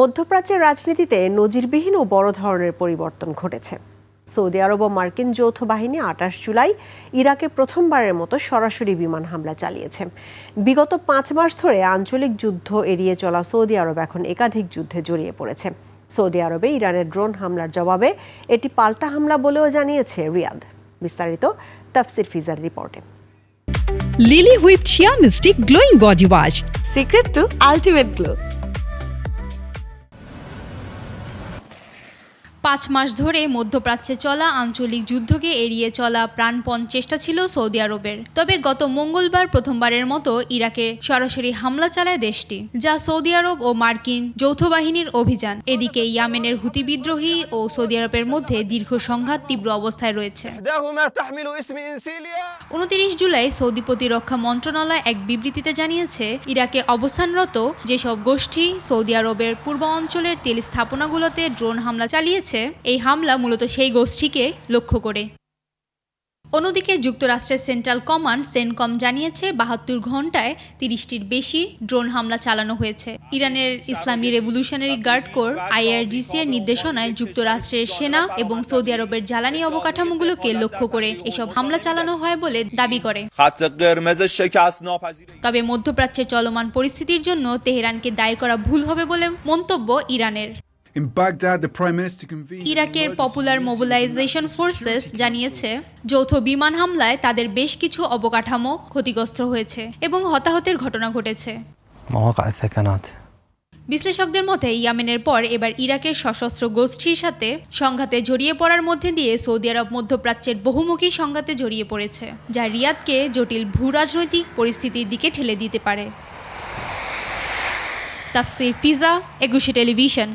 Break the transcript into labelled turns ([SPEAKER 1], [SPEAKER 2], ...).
[SPEAKER 1] মধ্যপ্রাচ্যের রাজনীতিতে নজিরবিহীন ও বড় ধরনের পরিবর্তন ঘটেছে। সৌদি আরব ও মার্কিন যৌথ বাহিনী ২৮ জুলাই ইরাকে প্রথমবারের মতো সরাসরি বিমান হামলা চালিয়েছে। বিগত ৫ মাস ধরে আঞ্চলিক যুদ্ধ এড়িয়ে চলা সৌদি আরব এখন একাধিক যুদ্ধে জড়িয়ে পড়েছে। সৌদি আরবে ইরানের ড্রোন হামলার জবাবে এটি পাল্টা হামলা বলেও জানিয়েছে রিয়াদ। বিস্তারিত তাফসির ফিজার রিপোর্টে।
[SPEAKER 2] Lily whipped shea mystic glowing body wash,
[SPEAKER 3] secret to ultimate glow.
[SPEAKER 4] ৫ মাস ধরে মধ্যপ্রাচ্যে চলা আঞ্চলিক যুদ্ধকে এড়িয়ে চলা প্রাণপণ চেষ্টা ছিল সৌদি আরবের। তবে গত মঙ্গলবার প্রথমবারের মতো ইরাকে সরাসরি হামলা চালায় দেশটি, যা সৌদি আরব ও মার্কিন যৌথ বাহিনীর অভিযান। এদিকে ইয়েমেনের হুতি বিদ্রোহী ও সৌদি আরবের মধ্যে দীর্ঘ সংঘাত তীব্র অবস্থায় রয়েছে। ২৯ জুলাই সৌদি প্রতিরক্ষা মন্ত্রণালয় এক বিবৃতিতে জানিয়েছে, ইরাকে অবস্থানরত যেসব গোষ্ঠী সৌদি আরবের পূর্ব অঞ্চলের তেল স্থাপনাগুলোতে ড্রোন হামলা চালিয়েছে, এই হামলা মূলত সেই গোষ্ঠীকে লক্ষ্য করে। অন্যদিকে যুক্তরাষ্ট্রের সেন্ট্রাল কমান্ড সেনকম জানিয়েছে ৭২ ঘন্টায় ৩০টির বেশি ড্রোন হামলা চালানো হয়েছে। ইরানের ইসলামী রেভলিউশনারি গার্ড কোর IRGC এর নির্দেশনায় যুক্তরাষ্ট্রের সেনা এবং সৌদি আরবের জ্বালানি অবকাঠামোগুলোকে লক্ষ্য করে এসব হামলা চালানো হয় বলে দাবি করে। তবে মধ্যপ্রাচ্যের চলমান পরিস্থিতির জন্য তেহরানকে দায়ী করা ভুল হবে বলে মন্তব্য ইরানের। ইরাকের পপুলার মোবিলাইজেশন ফোর্সেস জানিয়েছে, যৌথ বিমান হামলায় তাদের বেশ কিছু অবকাঠামো ক্ষতিগ্রস্ত হয়েছে এবং হতাহতের ঘটনা ঘটেছে। বিশ্লেষকদের মতে ইয়েমেনের পর এবার ইরাকের সশস্ত্র গোষ্ঠীর সাথে সংঘাতে জড়িয়ে পড়ার মধ্যে দিয়ে সৌদি আরব মধ্যপ্রাচ্যের বহুমুখী সংঘাতে জড়িয়ে পড়েছে, যা রিয়াদকে জটিল ভূরাজনৈতিক পরিস্থিতির দিকে ঠেলে দিতে পারে। তাফসির ফিজা, একুশে টেলিভিশন।